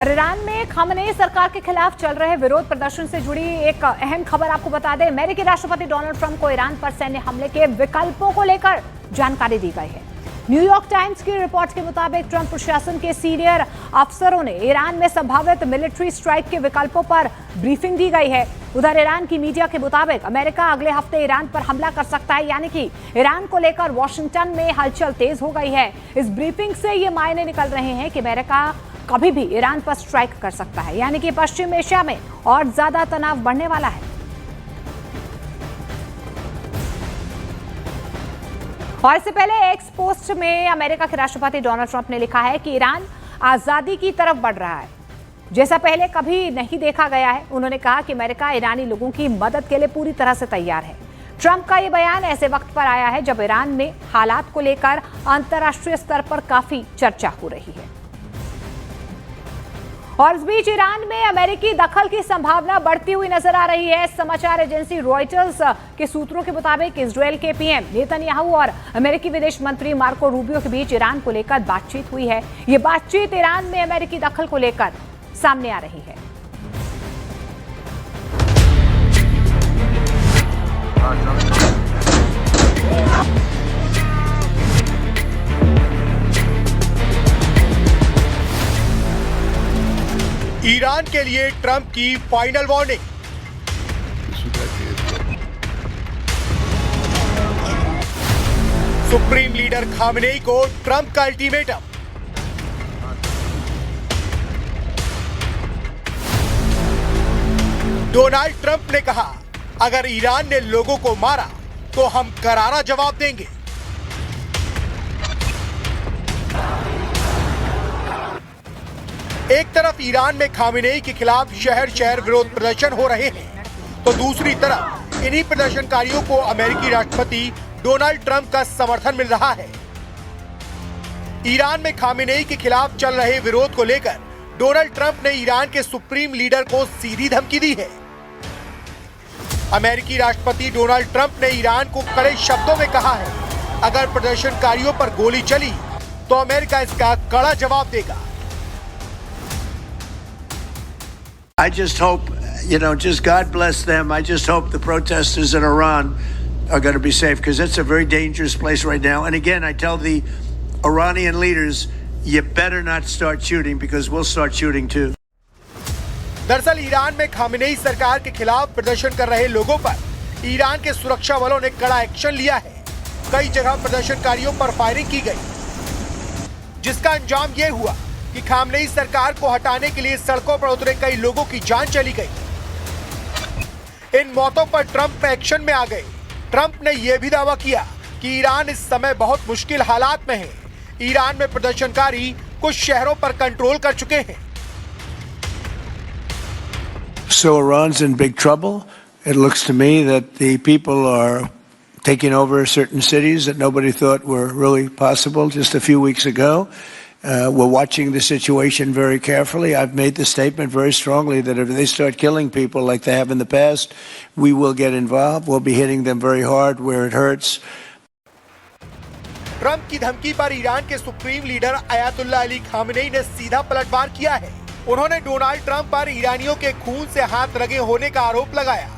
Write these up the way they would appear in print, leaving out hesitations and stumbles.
Iran में Khamenei सरकार के खिलाफ चल रहे विरोध प्रदर्शन से जुड़ी एक अहम खबर आपको बता दें। अमेरिकी राष्ट्रपति डोनाल्ड ट्रंप को ईरान पर सैन्य हमले के विकल्पों को लेकर जानकारी दी गई है। न्यूयॉर्क टाइम्स की रिपोर्ट के मुताबिक ट्रंप प्रशासन के सीनियर अफसरों ने ईरान में संभावित मिलिट्री स्ट्राइक के विकल्पों पर ब्रीफिंग दी गई है। उधर ईरान की मीडिया के मुताबिक अमेरिका अगले हफ्ते ईरान पर हमला कर सकता है, यानी कि ईरान को लेकर वॉशिंगटन में हलचल तेज हो गई है। इस ब्रीफिंग से ये मायने निकल रहे हैं कि अमेरिका कभी भी ईरान पर स्ट्राइक कर सकता है, यानी कि पश्चिम एशिया में और ज्यादा तनाव बढ़ने वाला है। और इससे पहले एक्स पोस्ट में अमेरिका के राष्ट्रपति डोनाल्ड ट्रंप ने लिखा है कि ईरान आजादी की तरफ बढ़ रहा है, जैसा पहले कभी नहीं देखा गया है। उन्होंने कहा कि अमेरिका ईरानी लोगों की मदद के लिए पूरी तरह से तैयार है। ट्रंप का यह बयान ऐसे वक्त पर आया है जब ईरान में हालात को लेकर अंतर्राष्ट्रीय स्तर पर काफी चर्चा हो रही है। और इस बीच ईरान में अमेरिकी दखल की संभावना बढ़ती हुई नजर आ रही है। समाचार एजेंसी रॉयटर्स के सूत्रों के मुताबिक इजरायल के पीएम नेतन्याहू और अमेरिकी विदेश मंत्री मार्को रूबियो के बीच ईरान को लेकर बातचीत हुई है। ये बातचीत ईरान में अमेरिकी दखल को लेकर सामने आ रही है। ईरान के लिए ट्रंप की final warning. Supreme leader Khamenei को ट्रंप का अल्टीमेटम। डोनाल्ड ट्रंप ने कहा, अगर ईरान ने लोगों को मारा तो हम करारा जवाब देंगे। एक तरफ ईरान में खामनेई के खिलाफ शहर शहर विरोध प्रदर्शन हो रहे हैं, तो दूसरी तरफ इन्हीं प्रदर्शनकारियों को अमेरिकी राष्ट्रपति डोनाल्ड ट्रंप का समर्थन मिल रहा है। ईरान में खामनेई के खिलाफ चल रहे विरोध को लेकर डोनाल्ड ट्रंप ने ईरान के सुप्रीम लीडर को सीधी धमकी दी है। अमेरिकी राष्ट्रपति डोनाल्ड ट्रंप ने ईरान को कड़े शब्दों में कहा है, अगर प्रदर्शनकारियों पर गोली चली तो अमेरिका इसका कड़ा जवाब देगा। I just hope, just God bless them. I just hope the protesters in Iran are going to be safe, because it's a very dangerous place right now. And again, I tell the Iranian leaders, you better not start shooting, because we'll start shooting too. दरअसल Iran में Khamenei सरकार के खिलाफ प्रदर्शन कर रहे लोगों पर ईरान के सुरक्षा बलों ने कड़ा एक्शन लिया है। कई जगह प्रदर्शनकारियों पर फायरिंग की गई, जिसका अंजाम ये हुआ कि खामनेई सरकार को हटाने के लिए सड़कों पर उतरे कई लोगों की जान चली गई। इन मौतों पर ट्रंप एक्शन में आ गए। ट्रंप ने यह भी दावा किया कि ईरान इस समय बहुत मुश्किल हालात में है। ईरान में प्रदर्शनकारी कुछ शहरों पर कंट्रोल कर चुके हैं। So Iran's in big trouble. It looks to me that the people are taking over certain cities that nobody thought were really possible just a few weeks ago. We're watching the situation very carefully. I've made the statement very strongly that if they start killing people like they have in the past, we will get involved. We'll be hitting them very hard where it hurts. Trump की धमकी पर Iran के supreme leader Ayatollah Ali Khamenei ने सीधा पलटवार किया है। उन्होंने डोनाल्ड ट्रंप पर ईरानियों के खून से हाथ रंगे होने का आरोप लगाया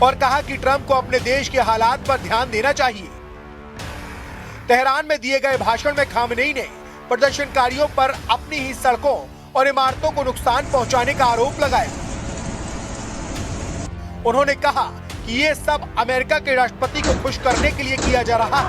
और कहा कि ट्रंप को अपने देश के हालात पर ध्यान देना चाहिए। तेहरान में दिए गए भाषण में खामनेई ने प्रदर्शनकारियों पर अपनी ही सड़कों और इमारतों को नुकसान पहुंचाने का आरोप लगाया। उन्होंने कहा कि ये सब अमेरिका के राष्ट्रपति को खुश करने के लिए किया जा रहा है।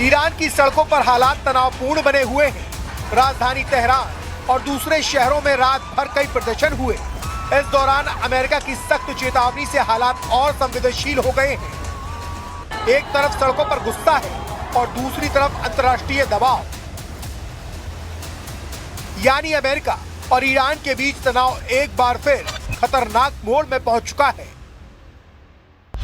ईरान की सड़कों पर हालात तनावपूर्ण बने हुए हैं। राजधानी तेहरान और दूसरे शहरों में रात भर कई प्रदर्शन हुए। इस दौरान अमेरिका की सख्त चेतावनी से हालात और संवेदनशील हो गए हैं। एक तरफ सड़कों पर गुस्सा है और दूसरी तरफ अंतर्राष्ट्रीय दबाव, यानी अमेरिका और ईरान के बीच तनाव एक बार फिर खतरनाक मोड़ में पहुंच चुका है।